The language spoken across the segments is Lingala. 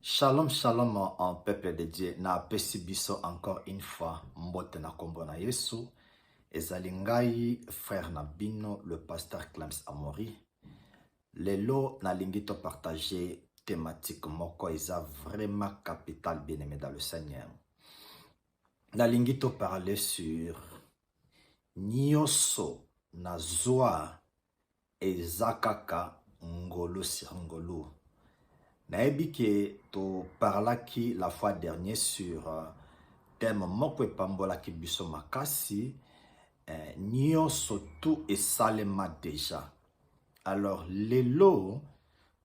Shalom, shalom en peuple de Dieu. Na pesi biso encore une fois mbote na kombo na Yesu. Ezali ngai frère na bino le pasteur Clems Amori. Lelo na lingi to partager thématique moko eza vraiment capital bien-aimé dans le Seigneur. Na lingi to parler sur nyoso na zoa ezakaka ngolo sur ngolo. Naebi que to parlaki la fois dernière sur thème moko pambola ki biso makasi nyoso tout et salema déjà. Alors lelo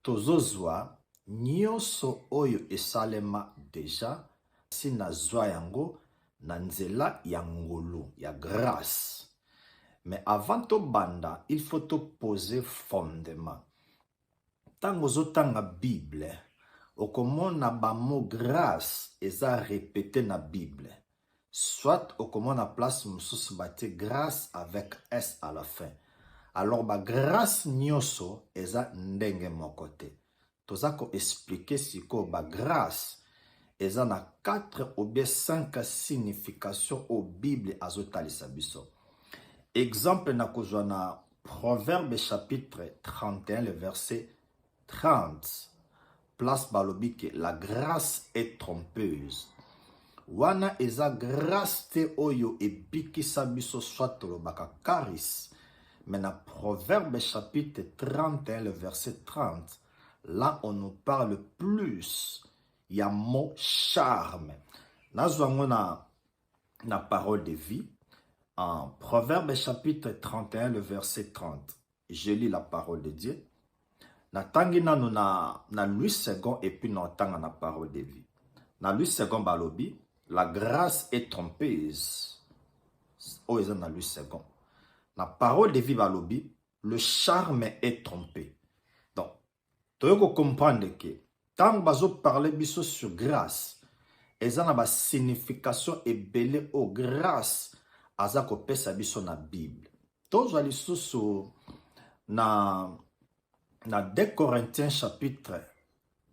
tozozwa nyoso oyo esalema déjà si na zwa yango na nzela ya ngolu ya grâce. Mais avant to banda, il faut te poser fondement. Tango zotanga Bible, okomona ba mot grâce eza répété na Bible. Soit okomona place mususu bate grâce avec S à la fin. Alors ba grâce nyoso eza ndenge mokote. Tozako expliquer siko ba grâce eza na 4 ou bien 5 significations au Bible azotalisa biso. Exemple na kozwa na Proverbe chapitre 31 le verset 30. Place balobi que la grâce est trompeuse. Wana eza grâce te oyo ebikisa biso soit tolobaka karis. Mais dans Proverbe chapitre 31 le verset 30, là on nous parle plus. Il y a mot charme. Nazwango na parole de vie. En Proverbe chapitre 31 le verset 30. Je lis la parole de Dieu. Na tangi nanu na Louis II et puis na tanga na parole de vie. Na Louis II balobi, la grâce est trompeuse. Oh, ils ont na Louis II. Na parole de vie balobi, le charme est trompé. Donc, tu dois comprendre que tant bazo parler biso sur grâce, ils ont ba signification et belé au grâce azako pesa biso na Bible. Tozo lisusu na 2 Corinthiens chapitre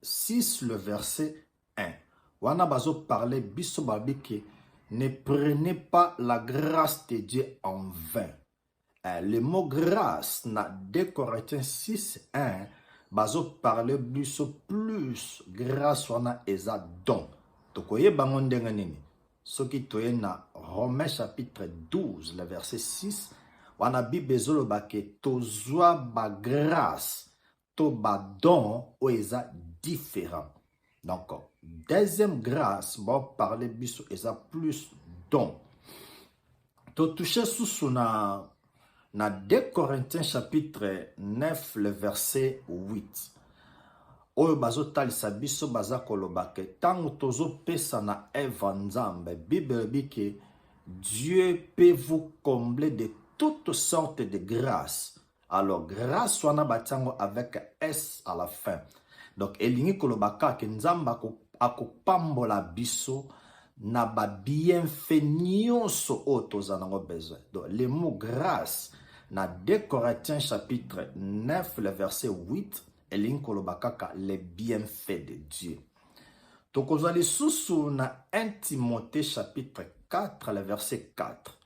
6 le verset 1. Wana bazo parler biso babike, ne prenez pas la grâce de Dieu en vain. Le mot grâce na 2 Corinthiens 6 1 bazo parler biso plus grâce wana eza don. Tokoye bango ndenge nini? Soki toye na Romains chapitre 12 le verset 6 wana Bible ezoloba ke tozwa ba grâce to ba don o eza différent. Donc deuxième grâce bon parler biso eza plus don. To toucher sous na 2 Corinthiens chapitre 9 le verset 8. Oyo bazo talisa biso baza koloba ke tango tozo pesa na evanzambe Bible dit que Dieu peut vous combler de toutes sortes de grâces. Alors grâce wana batango avec S à la fin. Donc elingi kolobaka ke nzamba akopambola biso na ba bienfait nyonso o tozanango besoin. Donc le mot grâce na 2 Corinthiens chapitre 9 le verset 8 elingi kolobaka les bienfaits de Dieu. Tokozwa lisusu na 1 Timothée chapitre 4 le verset 4.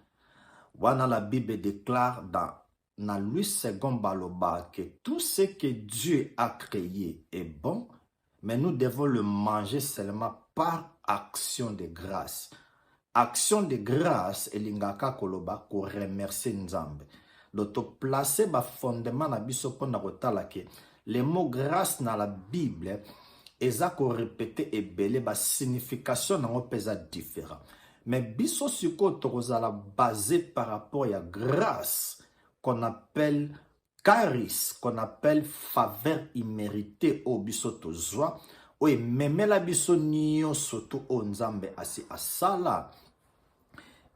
Wana la Bible déclare dans Louis II baloba que tout ce que Dieu a créé est bon, mais nous devons le manger seulement par action de grâce. Action de grâce elingaka koloba ko remercier Nzambe. Donc to placer ba fondement na biso pona kotala ke le mot grâce dans la Bible eza ko répéter et belé ba signification nango pesa différent. Mais biso siko tokozala basé par rapport à grâce qu'on appelle charis, qu'on appelle faveur imméritée au biso tozwa o memela biso nyo soto o Nzambe asi asala.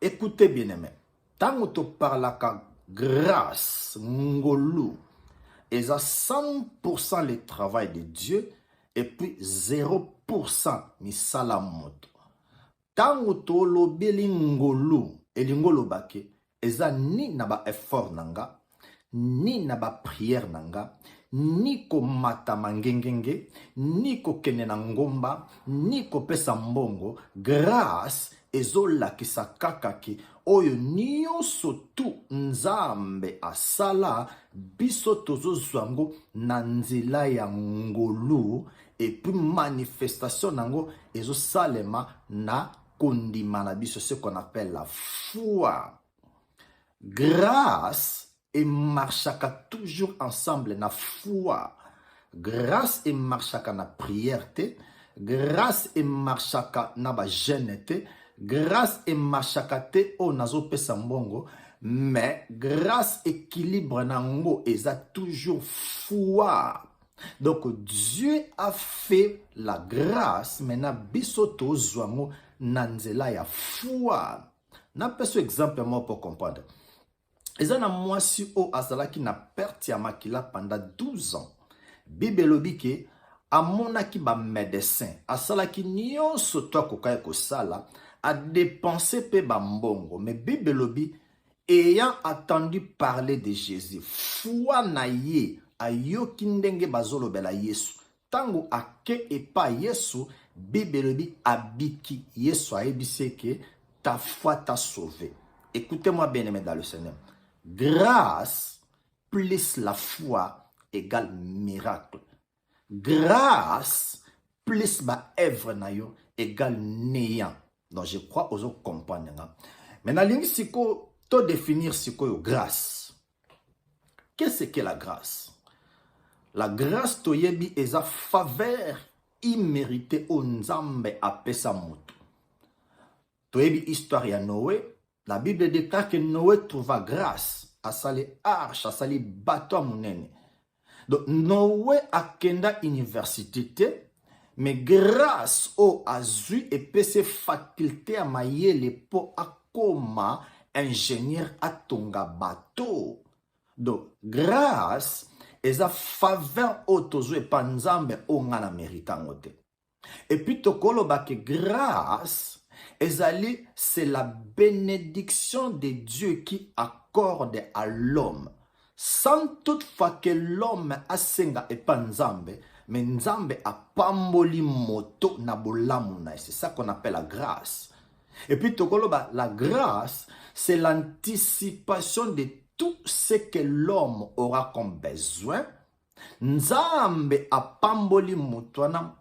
Écoutez bien aimé, tango to parlaka grâce ngolu eza 100% le travail de Dieu et puis 0% misala moto. Tango to lobeli ngolu elingolo bake eza ni na ba effort nanga ni na ba prière nanga ni komata mangengenge, ni kokende na ngomba, ni kopesa mbongo. Grâce ezolakisa kaka ki oyo nyonso tu Nzambe asala biso tozozwa yango na nzela ya ngolu, et puis manifestation nango ezosalema na kondima na biso, ce qu'on appelle la foi. Grâce et marchaka toujours ensemble na foi. Grâce et marchaka na prière te. Grâce et marchaka na ba jeûne te. Grâce et marchaka te o nazo pesa mbongo. Mais grâce équilibre nango eza toujours foi. Donc Dieu a fait la grâce, mais na biso tozwango na nzela ya foi. Na peso exemple moi pour comprendre. Ezana mwasi o azalaki na perte ya makila pendant 12 ans. Bible lobi ke amonaki ba médecin, asalaki nyonso to akokai kosala, a dépensé pe ba mbongo. Mais Bible lobi ayant attendu parler de Jésus, foi na ye ayoki ndenge bazolobela Yesu. Tango ake epa Yesu, Bible lobi abiki Yesu ayebise ke ta foi t'a sauvé. Écoutez-moi bien aimé dans le Seigneur. Grâce plus la foi égale miracle. Grâce plus ma œuvre na yo égale néant. Donc je crois aux autres comprendre. Maintenant, l'ingénieur to définir ce qu'est grâce. Qu'est-ce que la grâce? La grâce to yebi est a faveur imméritée au Nzambe apesa mutu. To yebi histoire ya Noé. La Bible déclare que Noé trouva grâce à sali arche, à sali bateau à monene. Donc Noé a kenda université, mais grâce au azui et pese faculté à mailler les pots à coma ingénieur à tonga bateau. Donc grâce est la faveur au tozo et panzambe au ngana méritangote. Et puis tokolo ba que grâce ezali, c'est la bénédiction de Dieu qui accorde à l'homme. Sans toutefois que l'homme a senga et pas Nzambe, mais Nzambe a pamboli moto na bolamuna. C'est ça qu'on appelle la grâce. Et puis tokoloba, la grâce, c'est l'anticipation de tout ce que l'homme aura comme besoin. Nzambe apamboli mutwana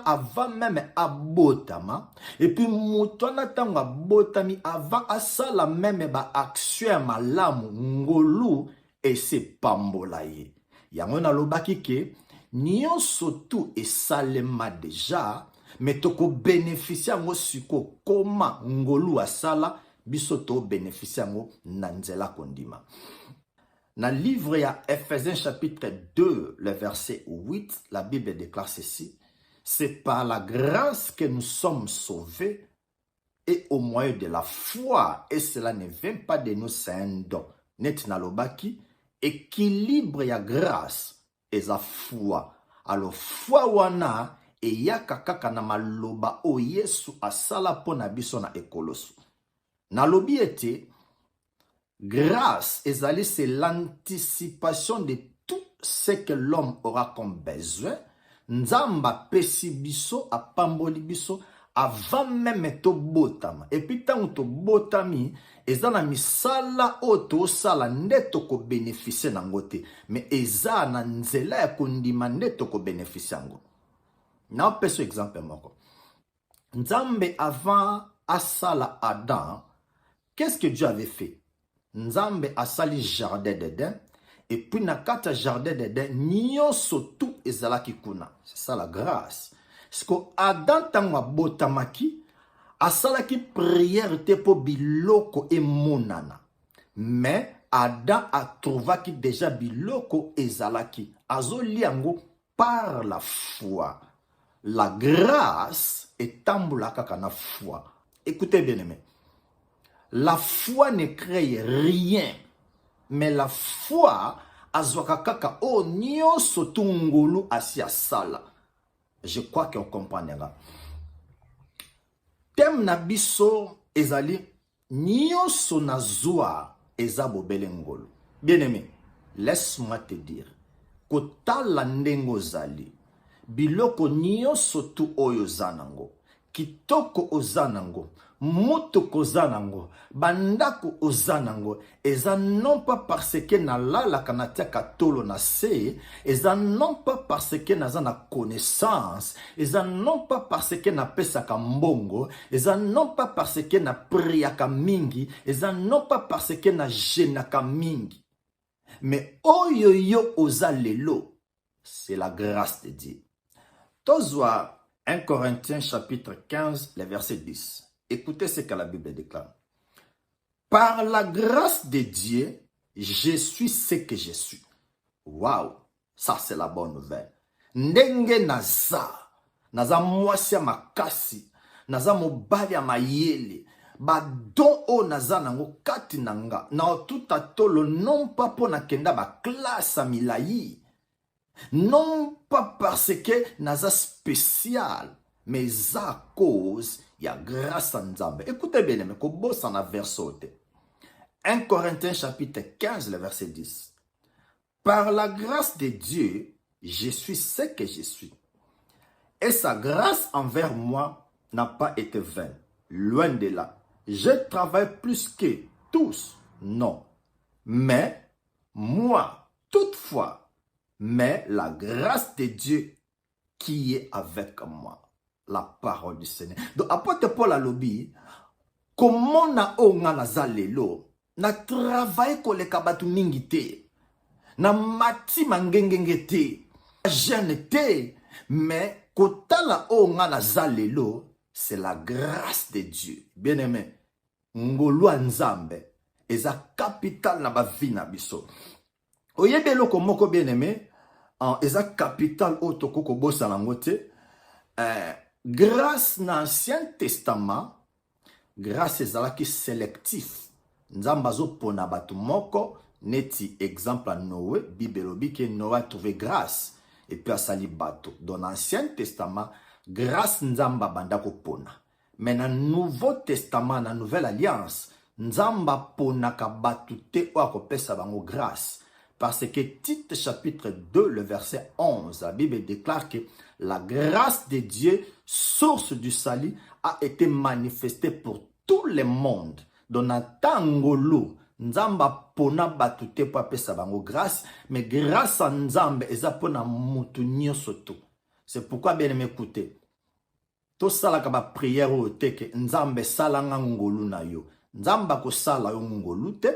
avant même abotama, et puis mutwana tango abotami avant asala même ba action malamu ngolu et se pambola ye. Yango na lobaki ke nyonso tu esalema déjà, mais toko bénéficier ngo siko koma ngolu asala biso to bénéficier ngo nanzela kondima. Dans le livre ya Ephésiens chapitre 2, le verset 8, la Bible déclare ceci: c'est par la grâce que nous sommes sauvés et au moyen de la foi, et cela ne vient pas de nous, c'est un don. Net na lobaki, équilibre ya grâce et la foi. Alors foi wana et yaka kaka na maloba o Yesu asala pona biso na ekoloso. Na lobi ete grâce, c'est l'anticipation de tout ce que l'homme aura comme besoin. Nzamba pesi biso a pamboli biso avant même to botama. Et puis tant to botami, ezana misala oto sala neto ko bénéficier nangote. Mais ezana nzela ya kondima neto ko bénéficier nango. Na peso exemple moko. Nzambe avant asala Adam, qu'est-ce que Dieu avait fait? Nzambe asali jardin d'Éden, et puis na kata jardin d'Éden nyonso tout ezalaki kuna. C'est ça la grâce. Parce que Adam tangwa botamaki asalaki prière te po biloko e monana. Mais Adam a trouvaki déjà biloko ezalaki. Azoliango par la foi. La grâce est tamboulaka kana foi. Écoutez bien aimé. La foi ne crée rien, mais la foi azwakaka o nyonso tungulu asia sala. Je crois qu'on comprendra. Tem na biso ezali nyonso na zwa ezabo belengolo. Bien-aimé, laisse-moi te dire, kotala ndenge ozali, biloko nyonso tu oyo oza nango, kitoko oza nango, mutuka oza nango, bandako oza nango, eza non pas parce que nalalaka natiaka tolo na se, eza non pas parce que naza na connaissance, eza non pas parce que napesaka mbongo, eza non pas parce que na priaka mingi, eza non pas parce que na jenaka mingi. Mais oyo yo oza lelo, c'est la grâce de Dieu. Tozwa 1 Corinthiens chapitre 15, le verset 10. Écoutez ce que la Bible déclare. Par la grâce de Dieu, je suis ce que je suis. Waouh, ça c'est la bonne nouvelle. Ndenge naza mwasi ya makasi, naza mobali ya mayele, badon o naza nango kati nanga, na tuta tolo non pas po na kenda ba classe milayi, non pas parce que naza spécial, mais à cause ya grâce à Nzambe. Écoutez bien, mais kobosa na verset 1 Corinthiens chapitre 15, le verset 10. Par la grâce de Dieu, je suis ce que je suis. Et sa grâce envers moi n'a pas été vaine. Loin de là. Je travaille plus que tous. Non. Mais, moi, toutefois, mais la grâce de Dieu qui est avec moi. La parole du Seigneur. Donc, apôtre Paul a lobby, comment na onga na zalelo, na travail ko le kabatu mingi te, na mati mangengenge te, jeune te, mais kotala onga na zalelo, c'est la grâce de Dieu. Bien aimé, ngolu nzambe, eza capital na ba vie na biso. Oyebelo ko moko bien aimé, eza capital otoko ko bosa langote, grâce dans l'Ancien Testament, grâce ezalaki sélectif. Nzamba zo pona batu moko, neti exemple à Noé, Bible lobi que Noé a trouvé grâce et puis a sali bato. Dans l'Ancien Testament, grâce nzamba bandako pona. Mais dans le Nouveau Testament, dans la Nouvelle Alliance, nzamba pona ka batu te o akopesa bango grâce. Parce que Tite chapitre 2, le verset 11, la Bible déclare que la grâce de Dieu, source du salut, a été manifestée pour tout le monde. Dans Tangolo, Nzamba pona batute pa pesa bango grâce, mais grâce à Nzamba, eza pona mutu nyosoto. C'est pourquoi bien m'écouter. To sala ka ba prière o teke Nzambe sala nga ngolu na yo. Nzamba ko sala yo ngolu te.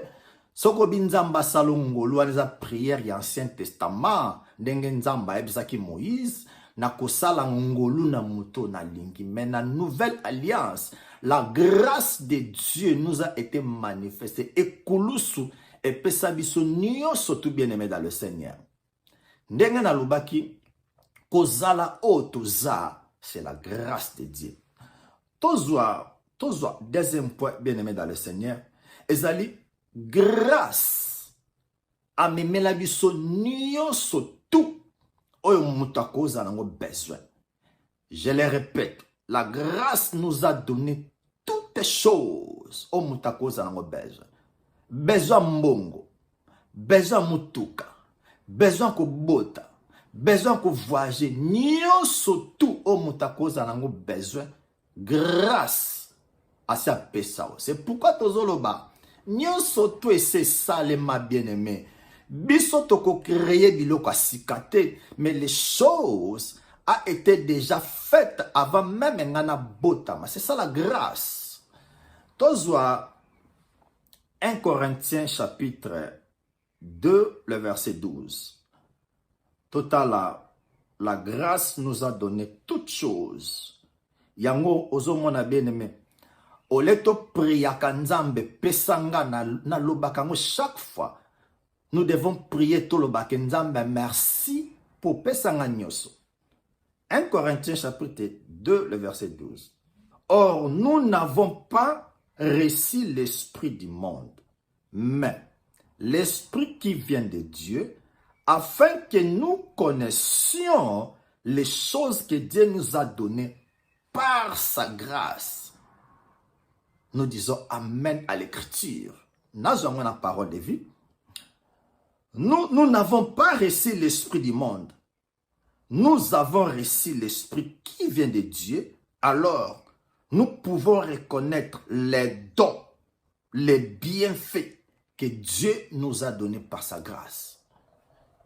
Soko binzamba salo ngolu aneza prière ya Ancien Testament, ndenge Nzamba ebisaki Moïse, na kosala ngolu na muto na lingi. Mais na Nouvelle Alliance, la grâce de Dieu nous a été manifestée. Et kulusu et pesabiso nyonso tout bien aimé dans le Seigneur. Ndenge na lubaki kozala otoza, c'est la grâce de Dieu. Tozwa deuxième point bien aimé dans le Seigneur, ezali grâce a memela biso nyonso tout oyo mutu akoza nango besoin. Je le répète, la grâce nous a donné toutes choses oyo mutu akoza nango besoin. Besoin mbongo, besoin mutuka, besoin kobota, besoin ko voyager, nyonso tout oyo mutu akoza nango besoin, grâce a sa pesa. C'est pourquoi tozoloba nyonso to ese salema bien-aimé. Biso toko créer biloko asikate, mais les choses a été déjà faites avant même ngana botama. C'est ça la grâce. Tozwa 1 Corinthiens chapitre 2, le verset 12. Total la grâce nous a donné toutes choses. Yango ozomona bien-aimé. Oleto priaka Nzambe pesanga na lobakango chaque fois. Nous devons prier tout lobaka Nzambe merci pour pesanga nyoso. 1 Corinthiens chapitre 2, le verset 12. Or, nous n'avons pas reçu l'esprit du monde, mais l'esprit qui vient de Dieu, afin que nous connaissions les choses que Dieu nous a données par sa grâce. Nous disons Amen à l'écriture. Nous avons la parole de vie. Nous n'avons pas reçu l'esprit du monde. Nous avons reçu l'esprit qui vient de Dieu. Alors, nous pouvons reconnaître les dons, les bienfaits que Dieu nous a donnés par sa grâce.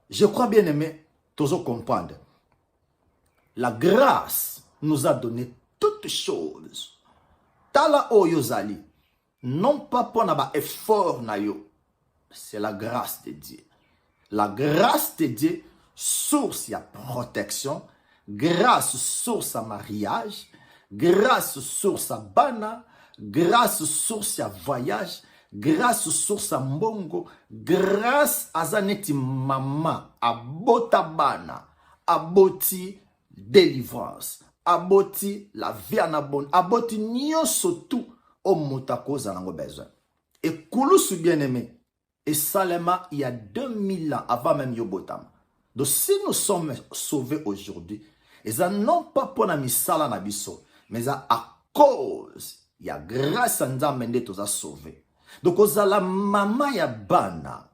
Je crois bien aimé, tous comprendre. La grâce nous a donné toutes choses. Tala oyozali, non pas pour n'avoir effort na yo, c'est la grâce de Dieu. La grâce de Dieu, source à protection, grâce source à mariage, grâce source à bana, grâce source à voyage, grâce source à mbongo, grâce à zaneti mama, à bota bana, à boti délivrance, à boti la vie en abonne, à boti nyonso tout au motako zanango besoin. Et koulou bien aimé, et Salema, il y a 2000 ans, avant même Yobotam. Donc, si nous sommes sauvés aujourd'hui, et ça non pas pour la misala na biso, mais à cause, il y a grâce à Nzambe tous a sauvé. Donc, kozala mama ya bana,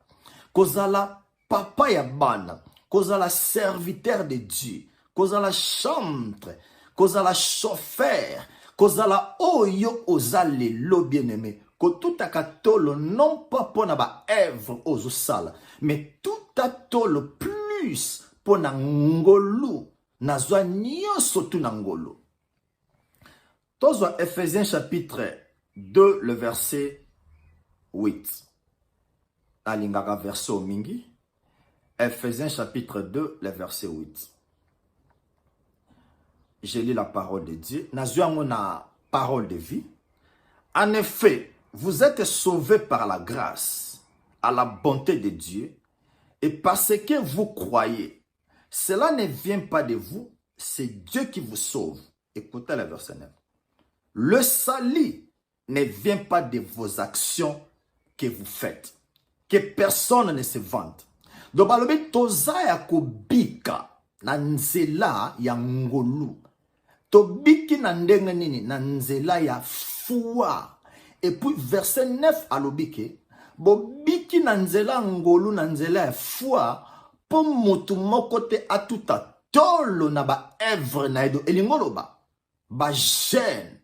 kozala papa ya bana, kozala serviteur de Dieu, kozala chantre, kozala chauffeur, kozala oyo ozale lo bien-aimé. Que tout a katolo non pas pour na œuvre aux sales, mais tout a tolo plus pour na ngolu, na zwa nyonso tu na ngolu. Tozo Ephésiens chapitre 2, le verset 8. Alingaka verset au mingi. Ephésiens chapitre 2, le verset 8. Je lis la parole de Dieu. Na zwa na parole de vie. En effet, vous êtes sauvés par la grâce, à la bonté de Dieu, et parce que vous croyez. Cela ne vient pas de vous, c'est Dieu qui vous sauve. Écoutez le verset 9. Le salut ne vient pas de vos actions que vous faites, que personne ne se vante. Donc, balobi toza ya kobika na nzela ya ngolu. Tobiki na ndenge nini na nzela ya foi. Et puis verset 9 alobike, bobiki na nzela ngolu na nzela ya foi, po mutu moko te atuta tolo na ba œuvre na edo elingolo ba jeûne,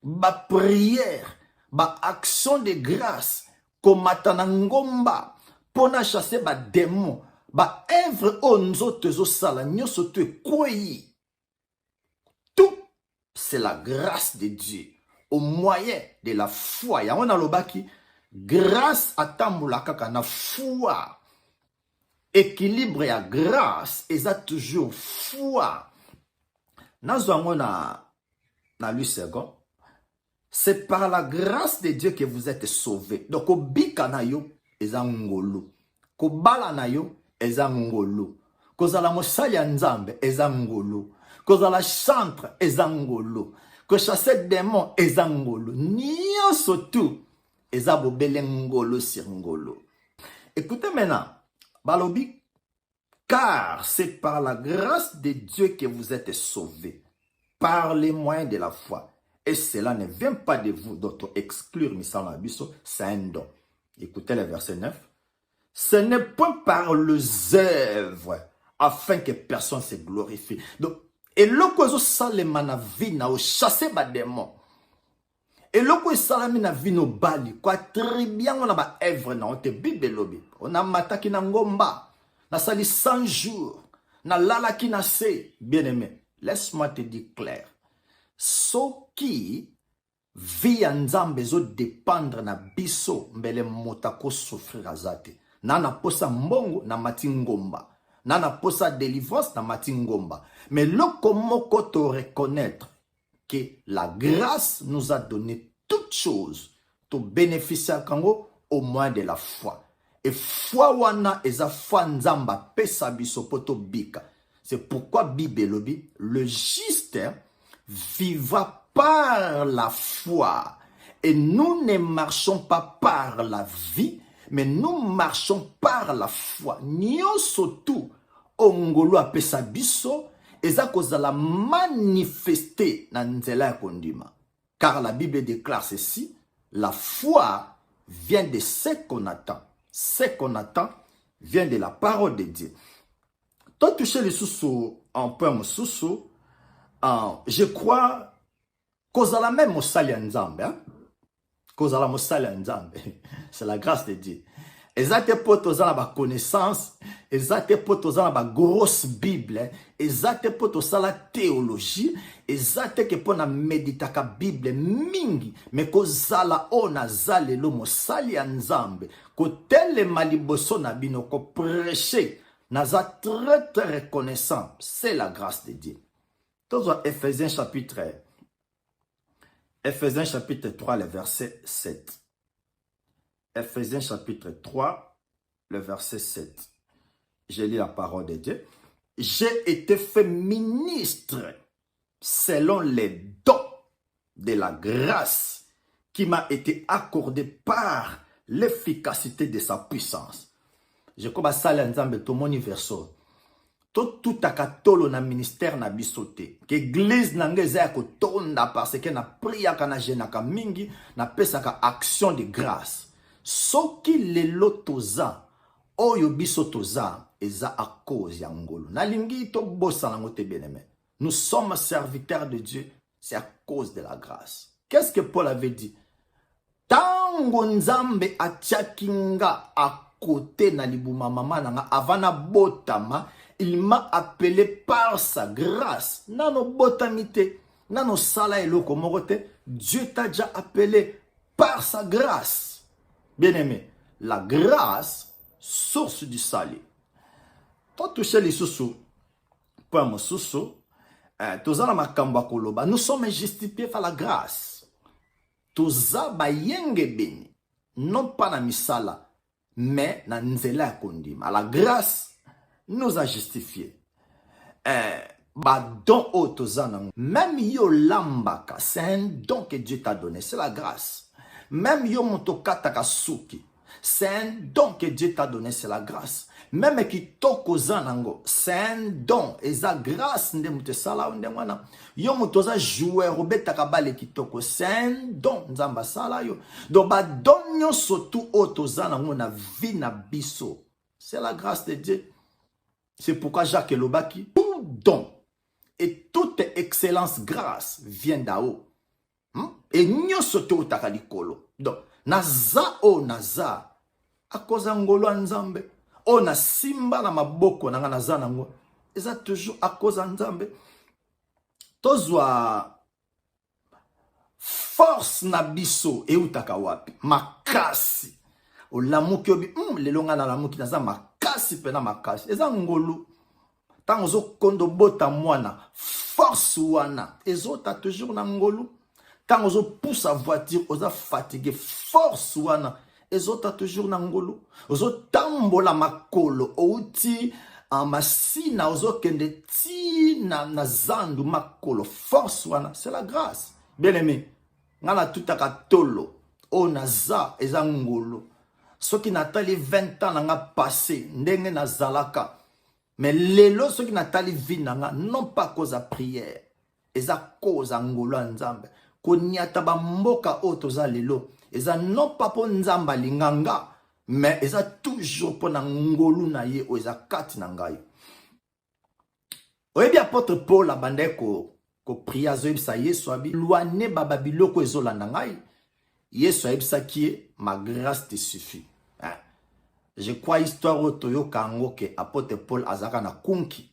ba prière, ba action de grâce, komata na ngomba, pona chasser ba démon, ba œuvre onzo tezo sala nyoso tu ekweyi. Tout c'est la grâce de Dieu. Au moyen de la foi. Ya wana lobaki, grâce à tamboula kaka na foi. Équilibre ya grâce, eza toujours foi. Nazwango na lui second. C'est par la grâce de Dieu que vous êtes sauvés. Donc, au bika na yo, eza ngolo. Ko bala na yo, eza ngolo. Kozala mosali ya nzambe, eza ngolo. Kozala chantre, eza ngolo. Que chasser démon eza ngolo. Nyonso tout eza bobele ngolo sur ngolo. Écoutez maintenant. Balobi, car c'est par la grâce de Dieu que vous êtes sauvés. Par les moyens de la foi. Et cela ne vient pas de vous, d'autres exclure Misala Abisso, c'est un don. Écoutez le verset 9. Ce n'est point par les œuvres, afin que personne se glorifie. Donc, et l'oko salema na vie na o chasser ba démon. Et l'oko salami na vie no bali kwa tribien on a ba œuvre na on te bible lobi. On a mataki na ngomba. Na sali 100 jours. Na lala ki na se. Bien aimé, laisse-moi te dire clair. So qui vie nzambe zo dépendre na biso mbele motako souffrir azate. Nana posa mbongo na mati ngomba. Nana posa délivrance na mati ngomba. Mais le komoko te reconnaître que la grâce nous a donné toutes choses to bénéficier kango au moins de la foi. Et foi wana eza foi nzamba pesa biso poto bika. C'est pourquoi Bible lobi le juste vivra par la foi. Et nous ne marchons pas par la vie, mais nous marchons par la foi. Nyonso tout ongolo apesa biso eza kozala manifester na nzela ya kondima. Car la Bible déclare ceci, la foi vient de ce qu'on attend. Ce qu'on attend vient de la parole de Dieu. Toi, toucher les sous en point sous je crois que la même mosali en Nzambe, hein? Kozala mosali en Nzambe. C'est la grâce de Dieu. Ezate po tozala ba connaissance, ezate po tozala ba grosse Bible, ezate po tozala théologie, ezate ke po na meditaka Bible mingi, mais kozala ona zalelo mosali en Nzambe, ko telema liboso na bino ko prêcher, naza très très reconnaissant. C'est la grâce de Dieu. Tozo Ephésiens chapitre 3, le verset 7. Ephésiens chapitre 3, le verset 7. Je lis la parole de Dieu. J'ai été fait ministre selon les dons de la grâce qui m'a été accordée par l'efficacité de sa puissance. Je crois que ça, l'ensemble de mon universo. Tout akatolo na ministère na bisote que église nangeza ya kotonda parce que na priya kana jenaka mingi na pesaka action de grâce soki lelo toza oyo biso toza eza a cause ya ngolo nalingi to bossa nango te bien-aimé. Nous sommes serviteurs de Dieu, c'est à cause de la grâce. Qu'est-ce que Paul avait dit? Tango nzambe atiakinga a côté na libuma mama nanga avana botama, il m'a appelé par sa grâce. Nano botamite, nano sala eloko morote. Dieu t'a déjà appelé par sa grâce. Bien-aimé, la grâce, source du salut. Toi toucher les sous pour mon sous tozana makamba koloba. Nous sommes justifiés par la grâce. Toza ba yenge beni, non pas na misala, mais na nzela kondima. La grâce nous a justifiés. Don même yo lambaka, c'est un don que Dieu t'a donné, c'est la grâce. Même yo motokata suki, c'est un don que Dieu t'a donné, c'est la grâce. Même kitoko zanango, c'est un don, et sa grâce nde mutesala ndemwana. Yo mutoza joueur obetaka bale kitoko, c'est un don nzamba sala yo. Donc ba don nyo sotu otozanango na vie na biso. C'est la grâce de Dieu. C'est pourquoi Jacques Elobaki, tout don et toute excellence grâce vient d'en-haut. Et nous sommes takalikolo. Donc, naza o naza, à cause d'angolo nzambe, o na simba na maboko na naza nango, et ça toujours à cause nzambe. Tozwa force na biso e utaka wapi, makasi. O lamuki obi, lelonga na lamuki naza makasi pena makasi. Eza ngolo. Tango zo kondo bota mwana, force wana. Ezo ta toujours na ngolo. Tango zo pousse a voiture, oza fatigué, force wana. Ezo ta toujours na ngolo. Ozo tambola makolo, outi en masina, ozo kende ti na zandu makolo, force wana. C'est la grâce. Bien aimé. Ngana tutaka tolo. O naza, eza ngolo. Ceux qui n'attendent 20 ans n'ont passé, ndenge na zalaka. Mais lelo ceux qui n'attendent vie non pas cause à prière, et à cause à ngolo nzambe. Konyata ba mboka otoza lelo, et non pas pour nzamba linganga, mais et toujours pour na ngolo na ye o eza kati na ngai. Oyebi apôtre Paul abande ko priya zo ebisa Yesu abi luane baba biloko ezolanda ngai. Yesu ebisa qui ma grâce te suffit. Je crois histoire otoyo kango ke apôtre Paul azaka na kunki.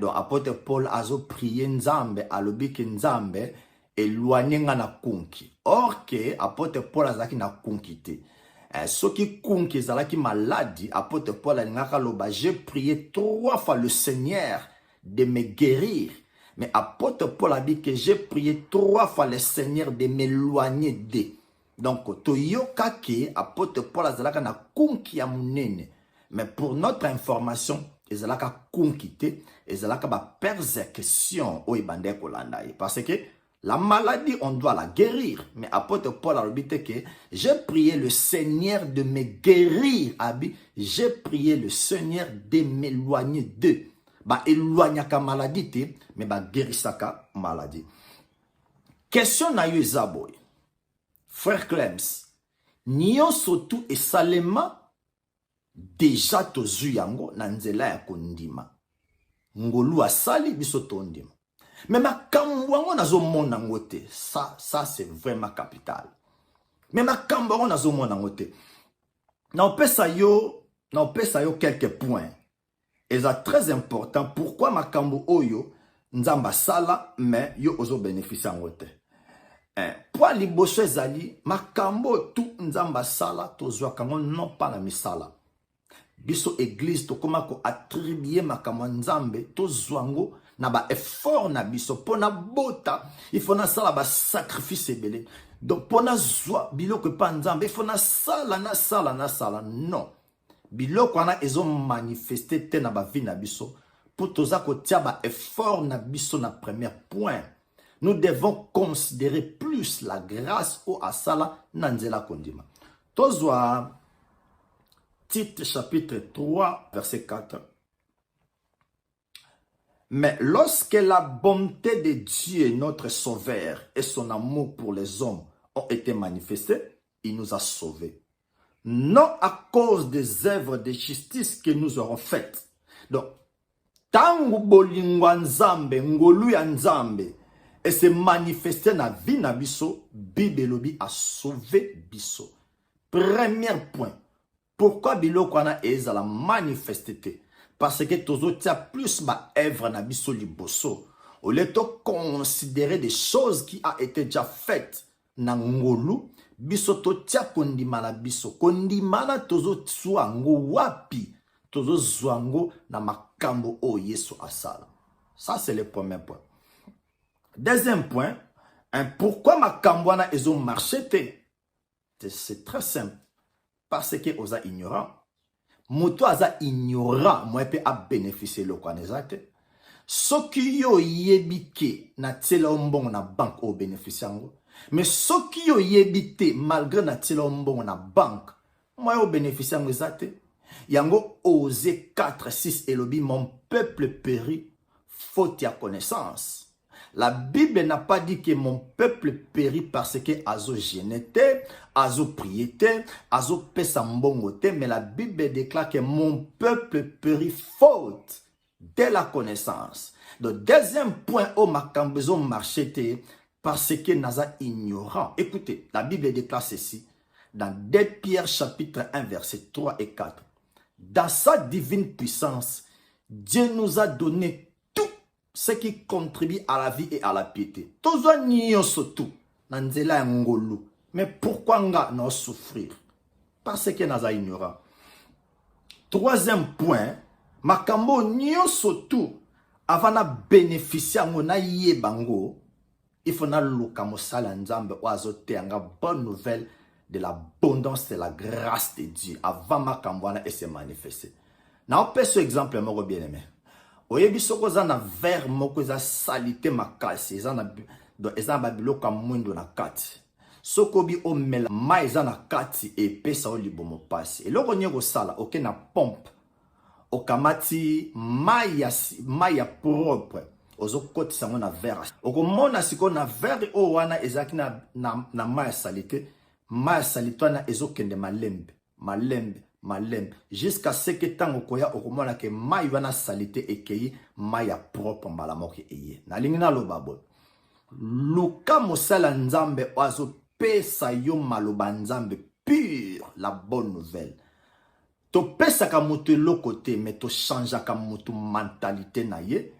Donc apôtre Paul azo prier nzambe alobi ke nzambe éloigné nga na kunki. Or que apôtre Paul azaki na kunki te. Soki kunki zalaki maladie, apôtre Paul alingaka loba j'ai prié 3 fois le Seigneur de me guérir. Mais apôtre Paul a dit que j'ai prié 3 fois le Seigneur de m'éloigner d'eux. Donc, toyoka ke apôtre Paul azalaka na kunki ya munene. Mais pour notre information, ezalaka kunki te, ezalaka ba persécution o ibande kolanda. Parce que la maladie, on doit la guérir. Mais apôtre Paul a dit que j'ai prié le Seigneur de me guérir. J'ai prié le Seigneur de m'éloigner d'eux. Ba éloignaka maladie te, mais ba guérissaka maladie. Question na yo zaboy. Frère Clems, nyonso tout et salema déjà tozu yango na nzela ya kondima. Ngolu asali biso tondima. Mais makambo yango nazomona yango te. Ça c'est vraiment capital. Mais makambo yango nazomona yango te. Na opesa yo quelques points. Et c'est très important. Pourquoi makambo oyo nzamba sala mais yo ozo bénéficier yango te. Pour liboso ezali makambo tout nzamba sala tozwa kango non pas na misala. Biso église to koma ko attribuer makambo nzambe tozwango na ba effort na biso pona bota il faut na sala ba sacrifice belé. Donc pona zwa biloko pa nzambe il faut na sala non. Biloko wana ezo manifester te na ba vie na biso pour toza ko tia ba effort na biso na premier point. Nous devons considérer plus la grâce au asala nanzela kondima. Tozwa Tite chapitre 3 verset 4. Mais lorsque la bonté de Dieu notre sauveur et son amour pour les hommes ont été manifestés, il nous a sauvés. Non à cause des œuvres de justice que nous aurons faites. Donc, tangu bolingwa nzambe, ngolu ya nzambe, et se manifester na vie na biso, Bibelobi a sauvé biso. Premier point. Pourquoi biloko wana ezala manifesté? Parce que tozo tia plus ma œuvre na biso liboso. Au lieu de considérer des choses qui a été déjà faites na ngolu, biso to tia kondima na biso. Kondima na tozo tsua ngo wapi. Tozo zwango na makambo o Yesu asala. Ça c'est le premier point. Deuxième point, pourquoi makambo wana ezo marché te? C'est très simple. Parce que oza ignorant. Moto aza ignorant, moi pe a bénéficier le quoi nezate. Soki yo yebike na tela ombongo na banque au bénéficiango. Mais soki yo yebite malgré na tela ombongo na banque, moi au bénéficiango ezate. Yango Osée 4:6 elobi mon peuple périt faute ya connaissance. La Bible n'a pas dit que mon peuple périt parce que azo génétait, azo priétait, azo pesambongote, mais la Bible déclare que mon peuple périt faute de la connaissance. Le deuxième point au makambezo marché parce que naza ignorant. Écoutez, la Bible déclare ceci dans 2 Pierre chapitre 1 verset 3 et 4. Dans sa divine puissance, Dieu nous a donné ce qui contribue à la vie et à la piété. Tozo nyonso tout nanzela ngolu. Mais pourquoi nga no souffrir? Parce que naza ignorant. Troisième point, makambo nyonso tout avant na bénéficier ngo na yebango, il faut na luka mosala nzambe oazote anga bonne nouvelle de l'abondance de la grâce de Dieu avant makambo na se manifester. Na on peut ce exemple moko bien aimé. Oyebi soko za na verre moko za salité makasi za na eza ba biloko mwindo na kati. Soko bi o mela mai za na kati e pesa o libomo pasi. Eloko nyeko sala oke na pompe. Okamati mai ya propre. Ozo kotisa ngo na verre. Okomona siko na verre o wana ezaki na mai salité. Mai salité wana ezokende malembe. Jusqu'à ce que tango koya okomona ke mai wana salité ekei mai ya propre mbala moki eye. Na lingi na lobabo. Luka mosala nzambe oazo pesa yo maloba nzambe pur la bonne nouvelle. To pesa ka mutu loko te mais to chanja ka mutu mentalité na ye.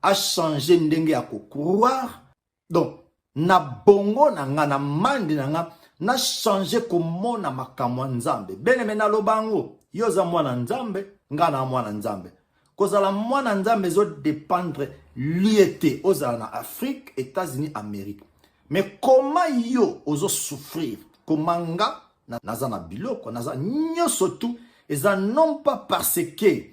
A changer ndenge ya croire. Donc na bongo na nga na mandi na nga na changer komona makamwa nzambe. Bene mena lobango, yoza mwana nzambe, nga na mwana nzambe. Kozala mwana nzambe zo dépendre liete ozala na Afrique, États-Unis, Amérique. Mais comment yo ozo souffrir? Comment nga naza na biloko, naza nyoso tout, eza non pas parce que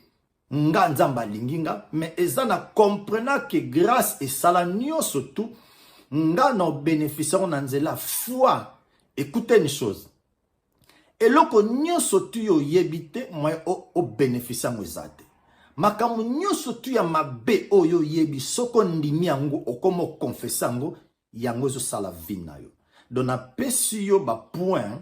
nga nzamba linginga, mais eza na comprenant que grâce et sala nyoso tout, nga na bénéficier na nzela foi. Écoutez une chose. Et loko nyonso tu yo yebite moi o bénéficier ngozate. Makamu nyonso tu ya mabe o yo yebi soko ndimi yango okomo confesser yango yango zo sala vie na yo. Donc na pesi yo ba point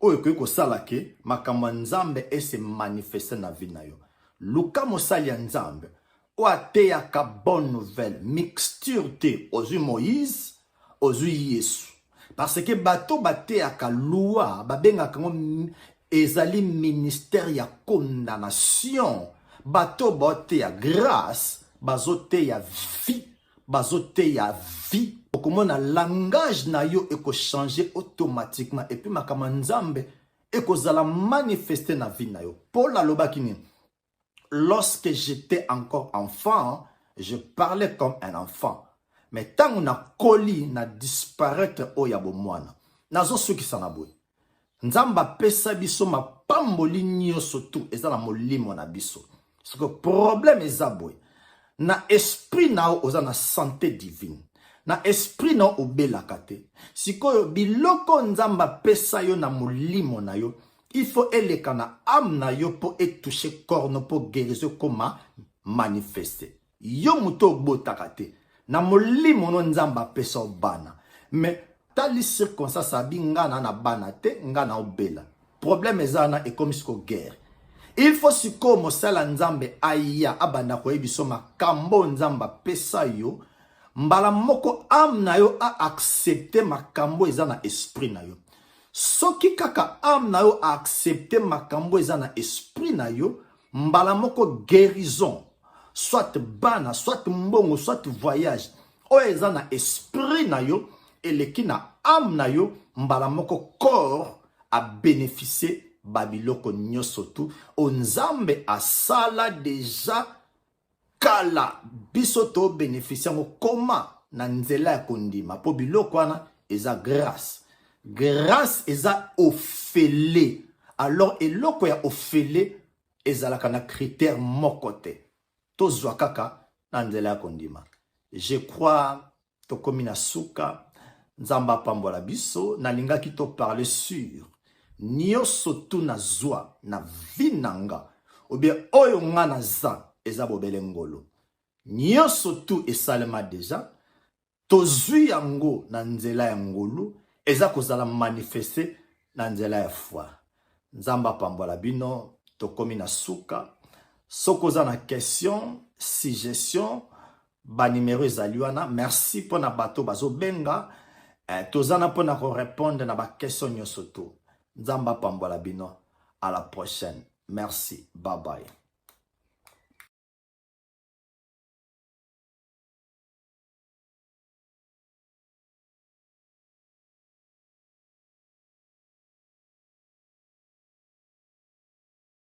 oyo ekoki kosala ke makambo ya nzambe ese manifeste na vie na yo. Luka mosali ya nzambe oyo ateyaka bonne nouvelle mixture te ozwi Moïse ozwi Yesu. Parce que bato bateyaka loi babengaka ngo ezali ministère ya condamnation. Bato bateya grâce bazoteya vie, bazoteya vie. Okomona langage na yo eko changer automatiquement et puis makambo nzambe ekozala manifester na vie na yo. Paul alobaki nini? Lorsque j'étais encore enfant, je parlais comme un enfant. Mais tant on a koli na disparaître oya bomwana. Nazo soki sana boy. Nzamba pesa biso mapamboli nyonso tu eza na molimo na biso. Parce que problème eza boy. Na esprit na oza na santé divine. Na esprit na obelaka te. Sikoyo biloko nzamba pesa yo na molimo na yo. Il faut eleka na âme na yo po etoucher corps no po guérison koma manifester. Yo muto botaka te. Na molimo no nzamba pesa bana. Mais tali circonstance abi ngana na bana te ngana obela. Problème ezana e comme siko guerre. Il faut siko mosala nzambe aya abanda ko ebiso makambo nzamba pesa yo. Mbala moko âme na yo a accepter makambo ezana esprit na yo. Soki kaka âme na yo a accepter makambo ezana esprit na yo, mbala moko guérison, soit bana, soit mbongo, soit voyage, o ezana esprit na yo, eleki na âme na yo, mbala moko corps a bénéficié babiloko nyoso tu, onzambe asala déjà kala biso to bénéficier ngo koma na nzela ya kondima po biloko wana eza grâce. Grâce eza ofele. Alors eloko ya ofele ezalaka na critère moko te. Tozwa kaka na nzela ya kondima. Je crois tokomi na suka nzamba pambola biso nalingaki to parler sur nyonso tu na zwa na vinanga ou bien oyo nga na za eza bobele ngolo. Nyonso tu esalema deja tozwi yango na nzela ya ngolu eza kozala manifester na nzela ya foi. Nzamba pambola bino tokomi na suka. Soko za na question, suggestion, ba numéro ezali wana. Merci pona bato bazo benga. Tozana pona ko répondre na ba question nyoso tu. Nzamba pambola bino. À la prochaine. Merci. Bye bye.